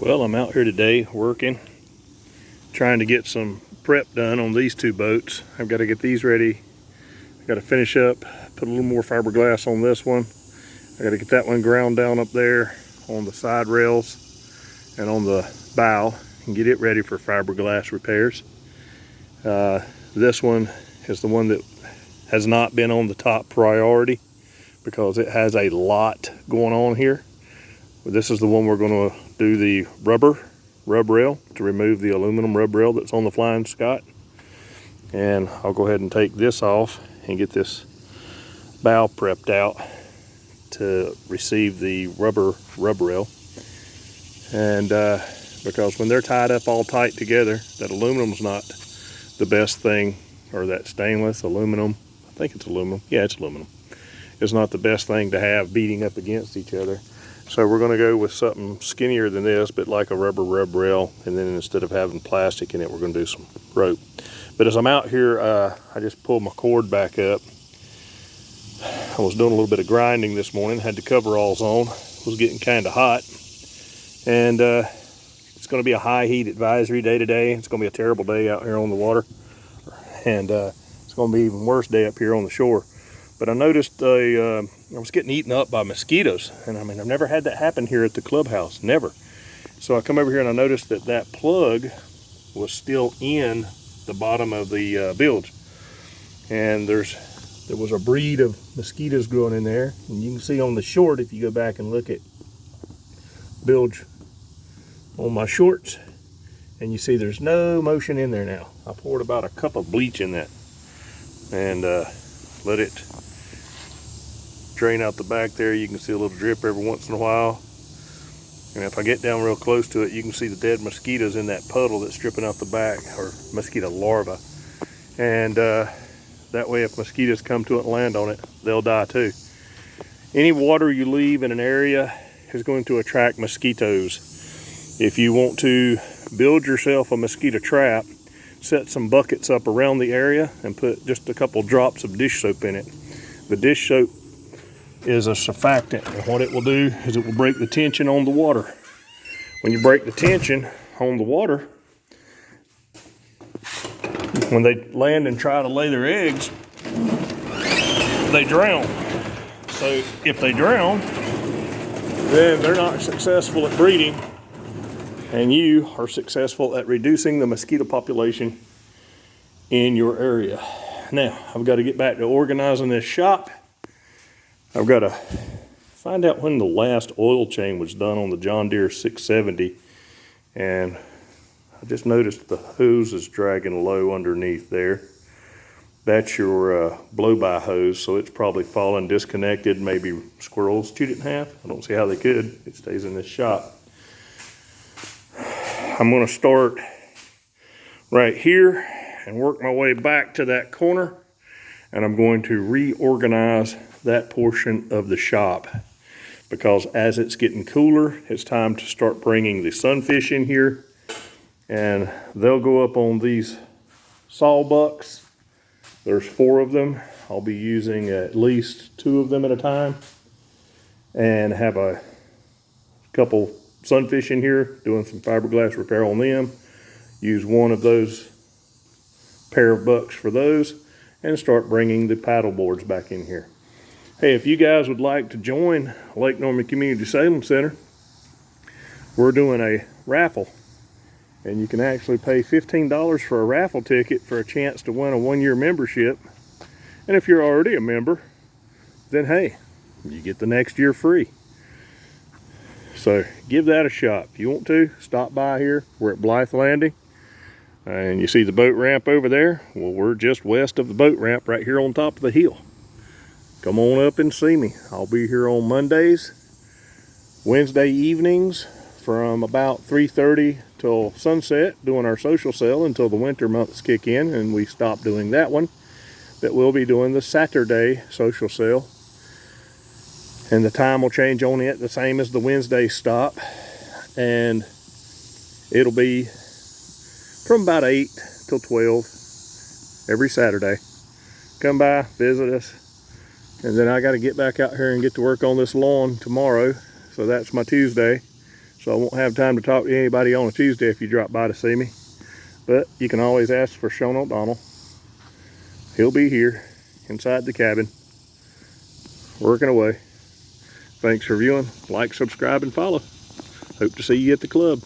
Well, I'm out here today working, trying to get some prep done on these two boats. I've got to get these ready. I've got to finish up, put a little more fiberglass on this one. I got to get that one ground down up there on the side rails and on the bow and get it ready for fiberglass repairs. This one is the one that has not been on the top priority because it has a lot going on here. This is the one we're going to do the rub rail to remove the aluminum rub rail that's on the Flying Scot. And I'll go ahead and take this off and get this bow prepped out to receive the rubber rub rail. And because when they're tied up all tight together, that aluminum's not the best thing, or that stainless aluminum, I think it's aluminum, yeah, it's aluminum, it's not the best thing to have beating up against each other. So we're going to go with something skinnier than this, but like a rubber rub rail, and then instead of having plastic in it, we're going to do some rope. But as I'm out here, I just pulled my cord back up. I was doing a little bit of grinding this morning, had the coveralls on, it was getting kind of hot. And it's going to be a high heat advisory day today. It's going to be a terrible day out here on the water. And it's going to be an even worse day up here on the shore. But I noticed I was getting eaten up by mosquitoes. And I mean, I've never had that happen here at the clubhouse, never. So I come over here and I noticed that plug was still in the bottom of the bilge. And there was a breed of mosquitoes growing in there. And you can see on the short, if you go back and look at bilge on my shorts, and you see there's no motion in there now. I poured about a cup of bleach in that and let it drain out the back there. You can see a little drip every once in a while. And if I get down real close to it, you can see the dead mosquitoes in that puddle that's dripping out the back, or mosquito larvae. And that way, if mosquitoes come to it and land on it, they'll die too. Any water you leave in an area is going to attract mosquitoes. If you want to build yourself a mosquito trap, set some buckets up around the area and put just a couple drops of dish soap in it. The dish soap is a surfactant, and what it will do is it will break the tension on the water. When you break the tension on the water, when they land and try to lay their eggs, they drown. So if they drown, then they're not successful at breeding, and you are successful at reducing the mosquito population in your area. Now, I've got to get back to organizing this shop. I've got to find out when the last oil change was done on the John Deere 670, and I just noticed the hose is dragging low underneath there. That's your blow-by hose, so it's probably fallen disconnected. Maybe squirrels chewed it in half. I don't see how they could. It stays in this shop. I'm going to start right here and work my way back to that corner, and I'm going to reorganize that portion of the shop, because as it's getting cooler, it's time to start bringing the sunfish in here, and they'll go up on these sawbucks. There's 4 of them. I'll be using at least 2 of them at a time, and have a couple sunfish in here doing some fiberglass repair on them. Use one of those pair of bucks for those, and start bringing the paddle boards back in here. Hey, if you guys would like to join Lake Norman Community Sailing Center, we're doing a raffle, and you can actually pay $15 for a raffle ticket for a chance to win a 1-year membership. And if you're already a member, then hey, you get the next year free. So give that a shot. If you want to, stop by here. We're at Blythe Landing, and you see the boat ramp over there. Well, we're just west of the boat ramp right here on top of the hill. Come on up and see me. I'll be here on Mondays, Wednesday evenings from about 3:30 till sunset, doing our social sale until the winter months kick in and we stop doing that one. But we'll be doing the Saturday social sale, and the time will change on it the same as the Wednesday stop, and it'll be from about 8 till 12 every Saturday. Come by, visit us. And then I got to get back out here and get to work on this lawn tomorrow. So that's my Tuesday. so I won't have time to talk to anybody on a Tuesday if you drop by to see me. But you can always ask for Sean O'Donnell. He'll be here inside the cabin, working away. Thanks for viewing. Like, subscribe, and follow. Hope to see you at the club.